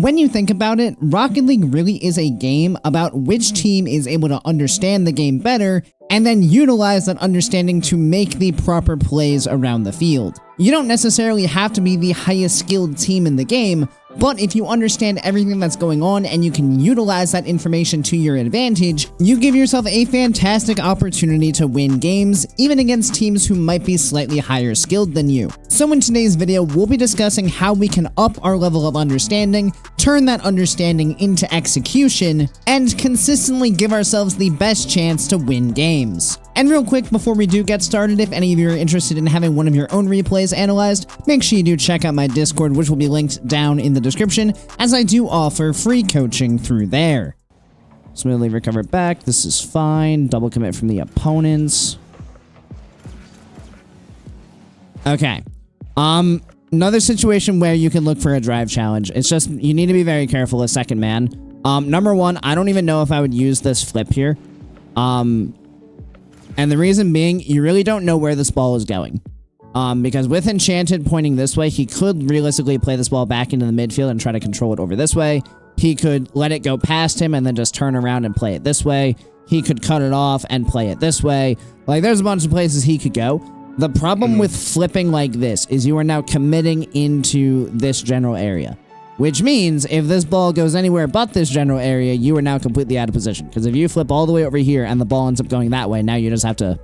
when you think about it, Rocket League really is a game about which team is able to understand the game better and then utilize that understanding to make the proper plays around the field. You don't necessarily have to be the highest skilled team in the game, but if you understand everything that's going on and you can utilize that information to your advantage, you give yourself a fantastic opportunity to win games, even against teams who might be slightly higher skilled than you. So in today's video, we'll be discussing how we can up our level of understanding, turn that understanding into execution, and consistently give ourselves the best chance to win games. And real quick, before we do get started, if any of you are interested in having one of your own replays analyzed, make sure you do check out my Discord, which will be linked down in the description, as I do offer free coaching through there. Smoothly recover back. This is fine. Double commit from the opponents. Okay. Another situation where you can look for a drive challenge. It's just, you need to be very careful as second man. Number one, I don't even know if I would use this flip here. And the reason being, you really don't know where this ball is going. Because with Enchanted pointing this way, he could realistically play this ball back into the midfield and try to control it over this way. He could let it go past him and then just turn around and play it this way. He could cut it off and play it this way. Like, there's a bunch of places he could go. The problem with flipping like this is you are now committing into this general area. Which means, if this ball goes anywhere but this general area, you are now completely out of position. Because if you flip all the way over here and the ball ends up going that way, now you just have to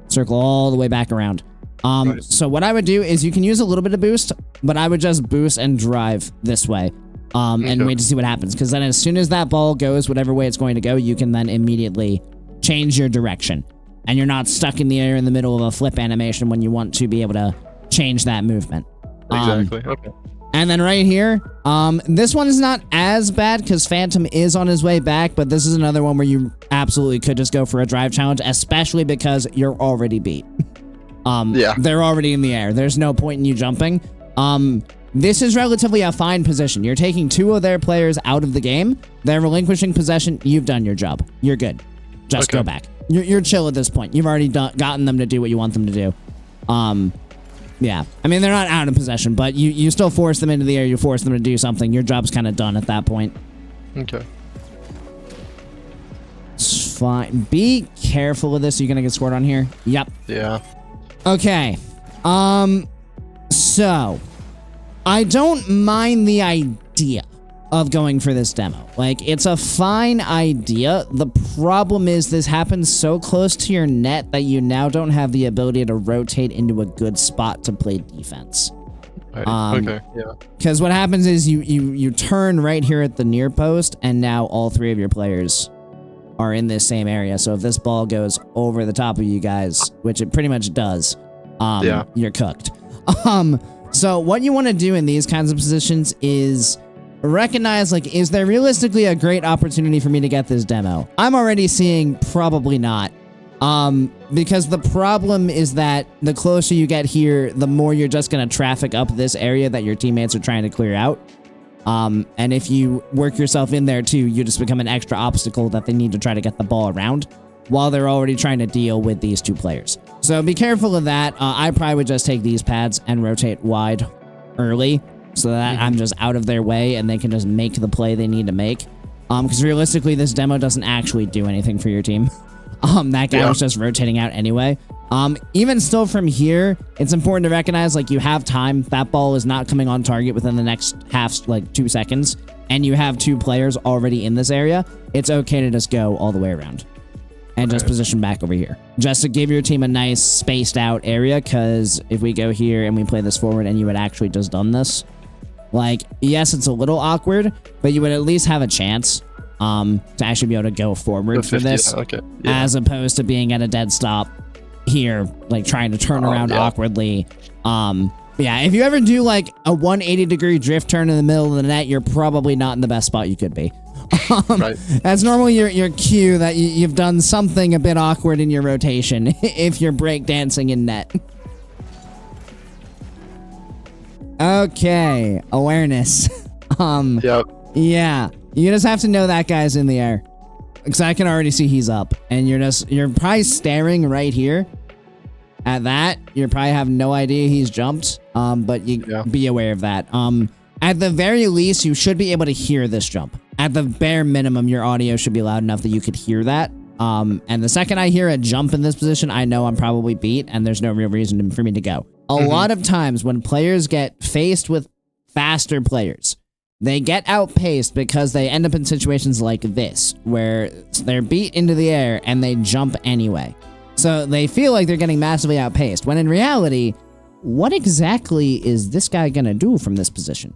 circle all the way back around. Right. So what I would do is you can use a little bit of boost, but I would just boost and drive this way. And wait to see what happens. Because then as soon as that ball goes whatever way it's going to go, you can then immediately change your direction. And you're not stuck in the air in the middle of a flip animation when you want to be able to change that movement. Exactly, okay. And then right here, this one is not as bad because Phantom is on his way back, but this is another one where you absolutely could just go for a drive challenge, especially because you're already beat. Yeah. They're already in the air. There's no point in you jumping. This is relatively a fine position. You're taking two of their players out of the game. They're relinquishing possession. You've done your job. You're good. Just go back. You're chill at this point. You've already gotten them to do what you want them to do. Yeah, I mean, they're not out of possession, but you still force them into the air. You force them to do something. Your job's kind of done at that point. Okay. It's fine. Be careful with this. Are you going to get scored on here? Yep. Yeah. Okay. So, I don't mind the idea of going for this demo. Like, it's a fine idea. The problem is this happens so close to your net that you now don't have the ability to rotate into a good spot to play defense. Right. Okay, yeah. Because what happens is you turn right here at the near post, and now all three of your players are in this same area. So if this ball goes over the top of you guys, which it pretty much does, you're cooked. So what you want to do in these kinds of positions is recognize, like, is there realistically a great opportunity for me to get this demo? I'm already seeing probably not. Because the problem is that the closer you get here, the more you're just going to traffic up this area that your teammates are trying to clear out. And if you work yourself in there too, you just become an extra obstacle that they need to try to get the ball around while they're already trying to deal with these two players. So be careful of that. I probably would just take these pads and rotate wide early, so that I'm just out of their way and they can just make the play they need to make. Because realistically, this demo doesn't actually do anything for your team. That guy was just rotating out anyway. Even still from here, it's important to recognize, like, you have time. That ball is not coming on target within the next 2 seconds, and you have two players already in this area. It's okay to just go all the way around and just position back over here, just to give your team a nice spaced out area. Because if we go here and we play this forward and you had actually just done this, like, yes, it's a little awkward, but you would at least have a chance to actually be able to go forward for this, as opposed to being at a dead stop here, like trying to turn around awkwardly. Yeah, if you ever do like a 180-degree drift turn in the middle of the net, you're probably not in the best spot you could be. That's normally your cue that you've done something a bit awkward in your rotation if you're breakdancing in net. Okay, awareness. Yeah, you just have to know that guy's in the air, because I can already see he's up, and you're probably staring right here at that. You probably have no idea he's jumped, but you be aware of that. At the very least, you should be able to hear this jump. At the bare minimum, your audio should be loud enough that you could hear that. And the second I hear a jump in this position, I know I'm probably beat, and there's no real reason for me to go. A lot of times when players get faced with faster players, they get outpaced because they end up in situations like this, where they're beat into the air and they jump anyway. So they feel like they're getting massively outpaced, when in reality, what exactly is this guy gonna do from this position?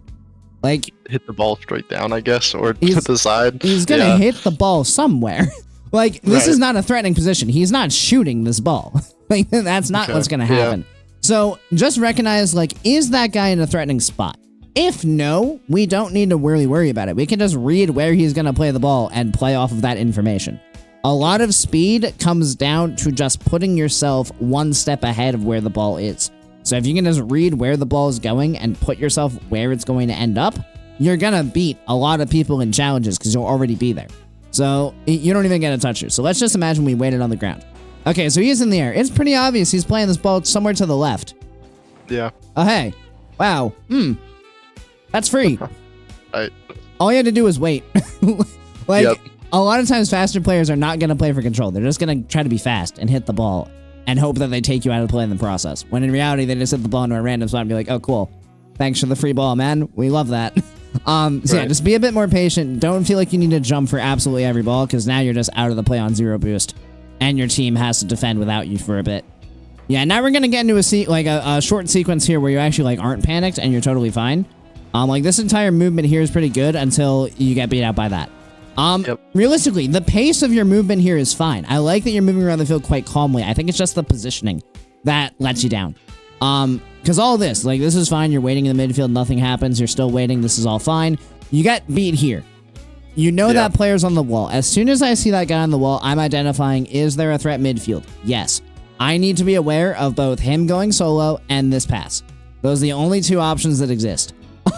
Like, hit the ball straight down, I guess, or to the side. He's gonna hit the ball somewhere. Like, this is not a threatening position. He's not shooting this ball. Like, that's not what's gonna happen. So just recognize, like, is that guy in a threatening spot? If no, we don't need to really worry about it. We can just read where he's gonna play the ball and play off of that information. A lot of speed comes down to just putting yourself one step ahead of where the ball is. So if you can just read where the ball is going and put yourself where it's going to end up, you're gonna beat a lot of people in challenges because you'll already be there. So you don't even get a toucher. So let's just imagine we waited on the ground. Okay, so he's in the air. It's pretty obvious he's playing this ball somewhere to the left. Yeah. Oh, hey. Wow. That's free. Right. All you had to do was wait. Like, a lot of times faster players are not going to play for control. They're just going to try to be fast and hit the ball and hope that they take you out of the play in the process. When in reality, they just hit the ball into a random spot and be like, oh, cool. Thanks for the free ball, man. We love that. So yeah, just be a bit more patient. Don't feel like you need to jump for absolutely every ball, because now you're just out of the play on 0 boost, and your team has to defend without you for a bit. Yeah, now we're gonna get into a short sequence here where you actually like aren't panicked and you're totally fine. Like this entire movement here is pretty good until you get beat out by that. Realistically, the pace of your movement here is fine. I like that you're moving around the field quite calmly. I think it's just the positioning that lets you down. Because all this, like, this is fine. You're waiting in the midfield. Nothing happens. You're still waiting. This is all fine. You get beat here. You know that player's on the wall. As soon as I see that guy on the wall, I'm identifying, is there a threat midfield? Yes. I need to be aware of both him going solo and this pass. Those are the only two options that exist.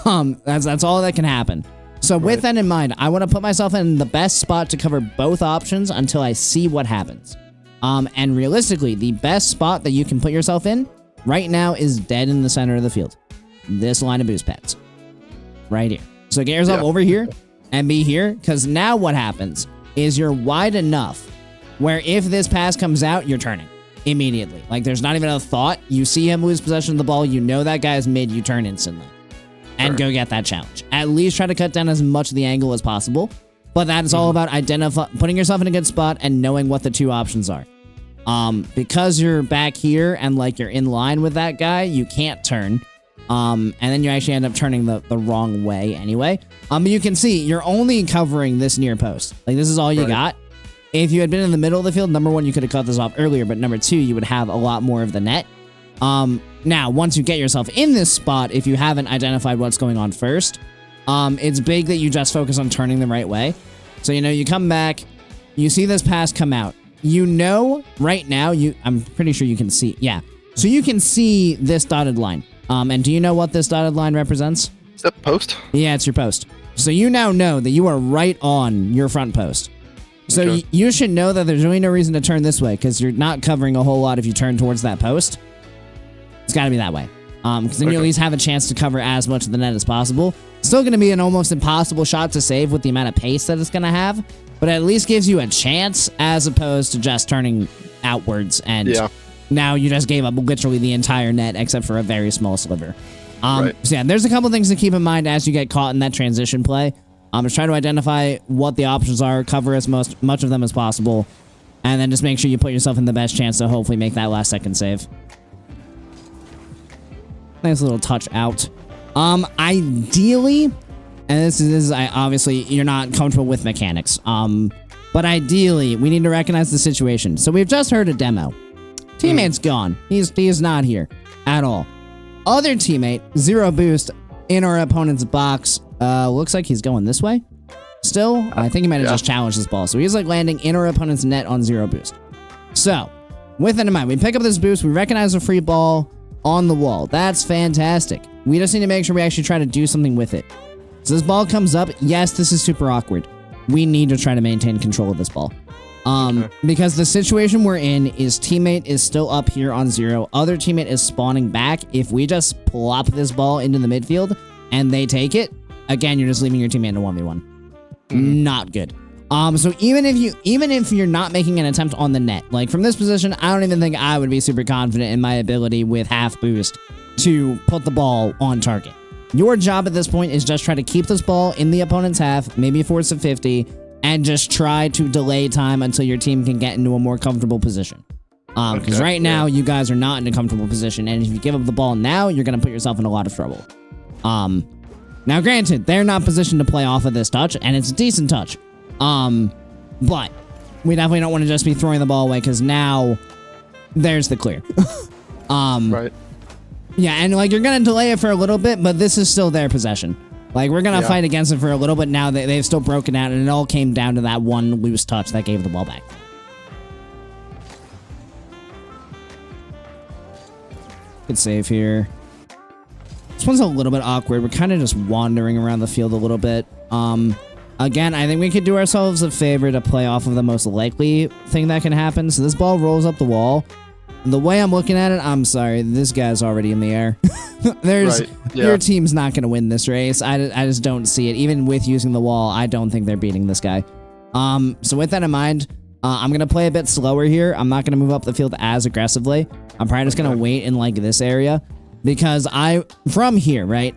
That's all that can happen. So with that in mind, I want to put myself in the best spot to cover both options until I see what happens. And realistically, the best spot that you can put yourself in right now is dead in the center of the field. This line of boost pads. Right here. So get yourself over here and be here, because now what happens is you're wide enough where if this pass comes out, you're turning immediately. Like, there's not even a thought. You see him lose possession of the ball, you know that guy's mid, you turn instantly. And go get that challenge. At least try to cut down as much of the angle as possible. But that is all about putting yourself in a good spot and knowing what the two options are. Because you're back here and like you're in line with that guy, you can't turn. And then you actually end up turning the wrong way anyway. But you can see you're only covering this near post. Like, this is all you got. If you had been in the middle of the field, number one, you could have cut this off earlier, but number two, you would have a lot more of the net. Now, once you get yourself in this spot, if you haven't identified what's going on first, it's big that you just focus on turning the right way. So, you know, you come back, you see this pass come out. You know, right now, I'm pretty sure you can see, so you can see this dotted line. And do you know what this dotted line represents? Is that post? Yeah, it's your post. So you now know that you are right on your front post. So you should know that there's really no reason to turn this way, because you're not covering a whole lot if you turn towards that post. It's got to be that way. Because then you at least have a chance to cover as much of the net as possible. Still going to be an almost impossible shot to save with the amount of pace that it's going to have, but at least gives you a chance as opposed to just turning outwards, and now you just gave up literally the entire net except for a very small sliver. So yeah, there's a couple things to keep in mind as you get caught in that transition play. Just try to identify what the options are, cover as much of them as possible, and then just make sure you put yourself in the best chance to hopefully make that last second save. Nice little touch out. Ideally, and this is obviously you're not comfortable with mechanics. But ideally, we need to recognize the situation. So we've just heard a demo. Teammate's gone. He is not here at all. Other teammate, 0 boost in our opponent's box. Looks like he's going this way. Still, I think he might have just challenged this ball. So he's like landing in our opponent's net on 0 boost. So, with that in mind, we pick up this boost. We recognize a free ball on the wall. That's fantastic. We just need to make sure we actually try to do something with it. So this ball comes up. Yes, this is super awkward. We need to try to maintain control of this ball. Because the situation we're in is teammate is still up here on 0. Other teammate is spawning back. If we just plop this ball into the midfield, and they take it, again, you're just leaving your teammate in a 1v1. Not good. So even if you're not making an attempt on the net, like from this position, I don't even think I would be super confident in my ability with half boost to put the ball on target. Your job at this point is just try to keep this ball in the opponent's half, maybe force a 50, and just try to delay time until your team can get into a more comfortable position. Because right now, you guys are not in a comfortable position, and if you give up the ball now, you're going to put yourself in a lot of trouble. Now, granted, they're not positioned to play off of this touch, and it's a decent touch. But we definitely don't want to just be throwing the ball away, because now there's the clear. Right. Yeah, and like you're gonna delay it for a little bit, but this is still their possession. Like we're gonna fight against it for a little bit now. They've still broken out, and it all came down to that one loose touch that gave the ball back. Good save here. This one's a little bit awkward. We're kind of just wandering around the field a little bit. Again, I think we could do ourselves a favor to play off of the most likely thing that can happen. So this ball rolls up the wall. The way I'm looking at it, I'm sorry, this guy's already in the air. Your team's not going to win this race. I just don't see it. Even with using the wall, I don't think they're beating this guy. So with that in mind, I'm going to play a bit slower here. I'm not going to move up the field as aggressively. I'm probably just going to wait in like this area because from here, right?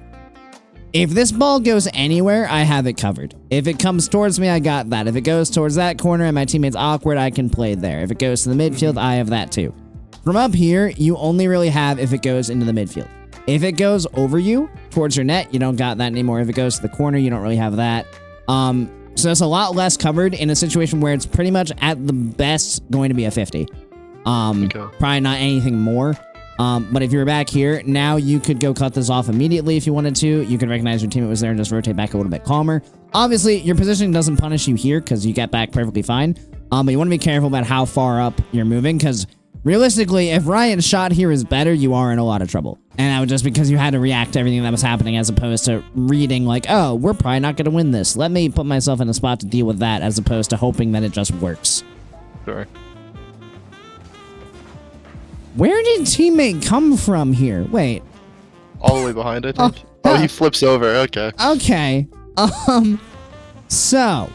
If this ball goes anywhere, I have it covered. If it comes towards me, I got that. If it goes towards that corner and my teammate's awkward, I can play there. If it goes to the midfield, I have that too. From up here, you only really have if it goes into the midfield. If it goes over you, towards your net, you don't got that anymore. If it goes to the corner, you don't really have that. So that's a lot less covered in a situation where it's pretty much at the best going to be a 50. Probably not anything more. But if you're back here, now you could go cut this off immediately if you wanted to. You could recognize your teammate was there and just rotate back a little bit calmer. Obviously, your positioning doesn't punish you here because you get back perfectly fine. But you want to be careful about how far up you're moving because realistically, if Ryan's shot here is better, you are in a lot of trouble. And that was just because you had to react to everything that was happening as opposed to reading like, oh, we're probably not going to win this. Let me put myself in a spot to deal with that as opposed to hoping that it just works. Sure. Where did teammate come from here? Wait. All the way behind, I think. Oh, he flips over. Okay. Okay. So.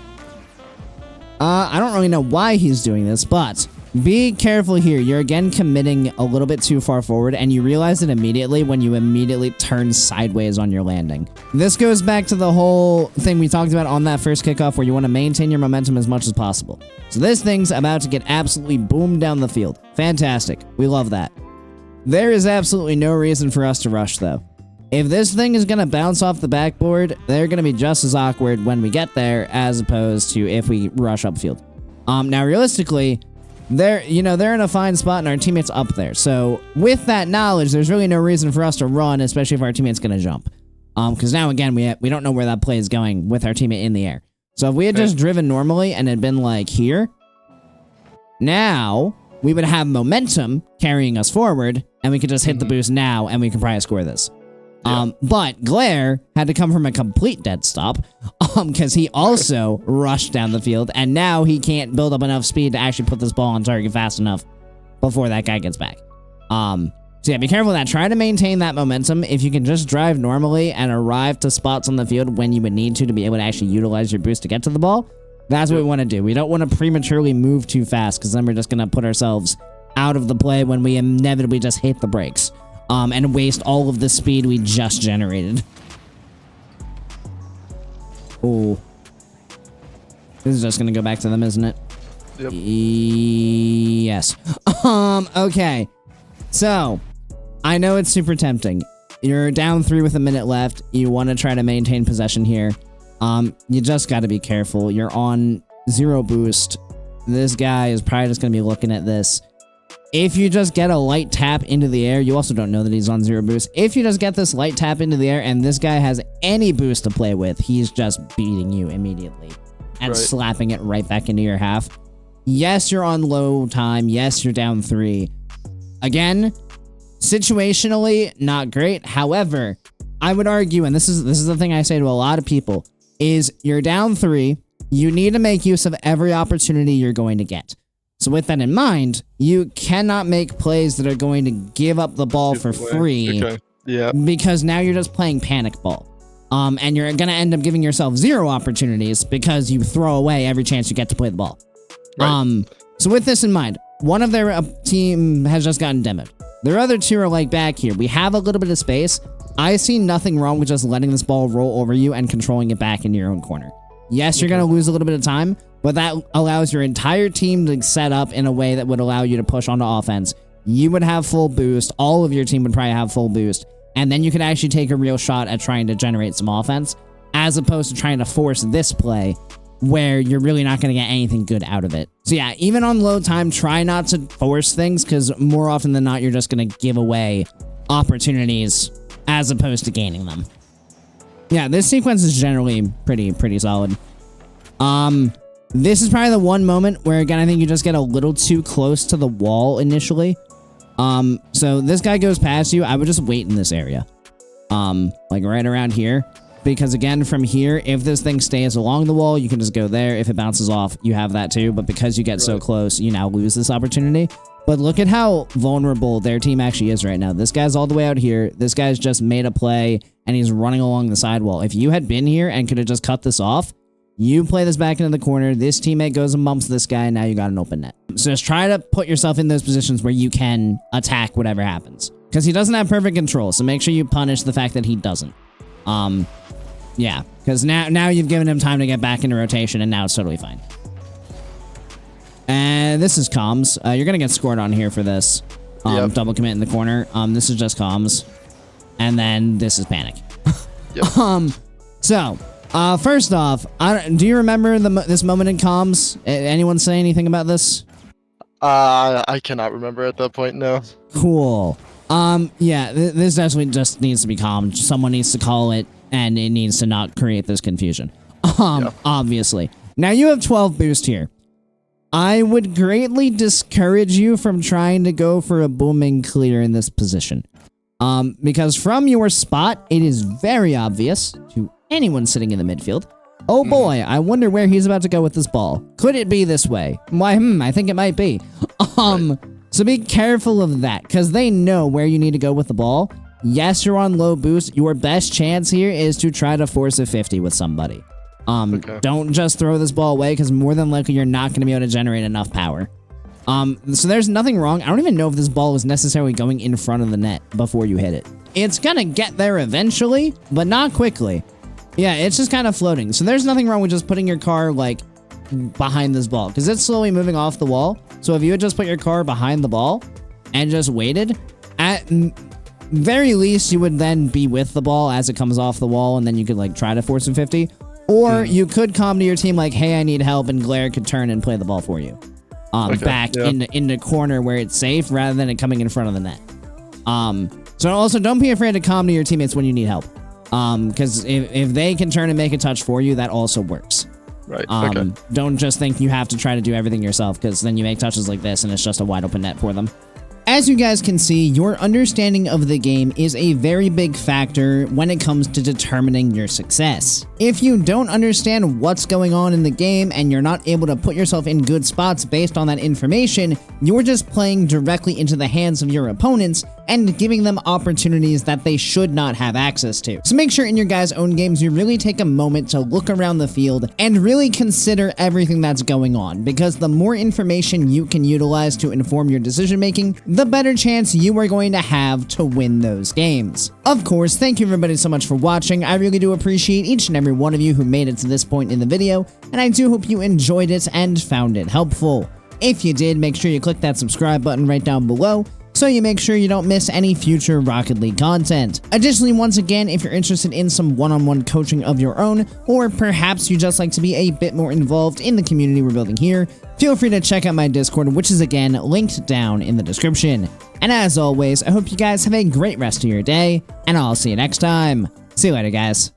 I don't really know why he's doing this, but be careful here. You're again committing a little bit too far forward, and you realize it immediately when you immediately turn sideways on your landing. This goes back to the whole thing we talked about on that first kickoff where you want to maintain your momentum as much as possible. So this thing's about to get absolutely boomed down the field. Fantastic. We love that. There is absolutely no reason for us to rush, though. If this thing is going to bounce off the backboard, they're going to be just as awkward when we get there as opposed to if we rush upfield. Now, realistically, they're in a fine spot and our teammate's up there. So with that knowledge, there's really no reason for us to run, especially if our teammate's going to jump. Because now, again, we don't know where that play is going with our teammate in the air. So if we had just driven normally and had been like here, now we would have momentum carrying us forward and we could just hit the boost now and we can probably score this. But Glare had to come from a complete dead stop because he also rushed down the field, and now he can't build up enough speed to actually put this ball on target fast enough before that guy gets back. So yeah, be careful with that. Try to maintain that momentum. If you can just drive normally and arrive to spots on the field when you would need to be able to actually utilize your boost to get to the ball, that's what we want to do. We don't want to prematurely move too fast because then we're just going to put ourselves out of the play when we inevitably just hit the brakes. And waste all of the speed we just generated. Oh. This is just gonna go back to them, isn't it? Yep. Yes. Okay. So, I know it's super tempting. You're down 3 with a minute left. You want to try to maintain possession here. You just got to be careful. You're on 0 boost. This guy is probably just gonna be looking at this. If you just get a light tap into the air, you also don't know that he's on 0 boost. If you just get this light tap into the air and this guy has any boost to play with, he's just beating you immediately and slapping it right back into your half. Yes, you're on low time. Yes, you're down 3. Again, situationally, not great. However, I would argue, and this is the thing I say to a lot of people, is you're down 3. You need to make use of every opportunity you're going to get. So with that in mind, you cannot make plays that are going to give up the ball for free. Okay. Yeah. Because now you're just playing panic ball. And you're going to end up giving yourself 0 opportunities because you throw away every chance you get to play the ball. Right. So with this in mind, one of their team has just gotten demoed. Their other 2 are like back here. We have a little bit of space. I see nothing wrong with just letting this ball roll over you and controlling it back into your own corner. Yes, you're going to lose a little bit of time, but that allows your entire team to set up in a way that would allow you to push onto offense. You would have full boost. All of your team would probably have full boost. And then you could actually take a real shot at trying to generate some offense, as opposed to trying to force this play where you're really not going to get anything good out of it. So yeah, even on low time, try not to force things, because more often than not, you're just going to give away opportunities as opposed to gaining them. Yeah, this sequence is generally pretty solid. This is probably the one moment where, again, I think you just get a little too close to the wall initially. So this guy goes past you. I would just wait in this area. Like right around here. Because again, from here, if this thing stays along the wall, you can just go there. If it bounces off, you have that too. But because you get so close, you now lose this opportunity. But look at how vulnerable their team actually is right now. This guy's all the way out here. This guy's just made a play, and he's running along the sidewall. If you had been here and could have just cut this off, you play this back into the corner, this teammate goes and bumps this guy, and now you got an open net. So just try to put yourself in those positions where you can attack whatever happens. Because he doesn't have perfect control, so make sure you punish the fact that he doesn't. Yeah, because now you've given him time to get back into rotation, and now it's totally fine. And this is comms. You're going to get scored on here for this. Double commit in the corner. This is just comms. And then this is panic. Yep. So, first off, do you remember this moment in comms? Anyone say anything about this? I cannot remember at that point, no. Cool. Yeah, this definitely just needs to be calmed. Someone needs to call it, and it needs to not create this confusion. Obviously. Now, you have 12 boost here. I would greatly discourage you from trying to go for a booming clear in this position. Because from your spot, it is very obvious to anyone sitting in the midfield. Oh boy, I wonder where he's about to go with this ball. Could it be this way? Why, I think it might be. So be careful of that, because they know where you need to go with the ball. Yes, you're on low boost. Your best chance here is to try to force a 50 with somebody. Don't just throw this ball away, because more than likely you're not going to be able to generate enough power. So there's nothing wrong. I don't even know if this ball is necessarily going in front of the net before you hit it. It's going to get there eventually, but not quickly. Yeah, it's just kind of floating. So there's nothing wrong with just putting your car, like, behind this ball, because it's slowly moving off the wall. So if you had just put your car behind the ball and just waited, at very least you would then be with the ball as it comes off the wall, and then you could, like, try to force a 50. Or you could come to your team like, hey, I need help, and Glare could turn and play the ball for you. Back in the corner where it's safe, rather than it coming in front of the net. So also, don't be afraid to come to your teammates when you need help. Because if they can turn and make a touch for you, that also works. Right, Don't just think you have to try to do everything yourself, because then you make touches like this, and it's just a wide open net for them. As you guys can see, your understanding of the game is a very big factor when it comes to determining your success. If you don't understand what's going on in the game and you're not able to put yourself in good spots based on that information, you're just playing directly into the hands of your opponents and giving them opportunities that they should not have access to. So make sure in your guys' own games you really take a moment to look around the field and really consider everything that's going on, because the more information you can utilize to inform your decision making, the better chance you are going to have to win those games. Of course, thank you everybody so much for watching. I really do appreciate each and every one of you who made it to this point in the video, and I do hope you enjoyed it and found it helpful. If you did, make sure you click that subscribe button right down below, so you make sure you don't miss any future Rocket League content. Additionally, once again, if you're interested in some one-on-one coaching of your own, or perhaps you just like to be a bit more involved in the community we're building here, feel free to check out my Discord, which is again linked down in the description. And as always, I hope you guys have a great rest of your day, and I'll see you next time. See you later, guys.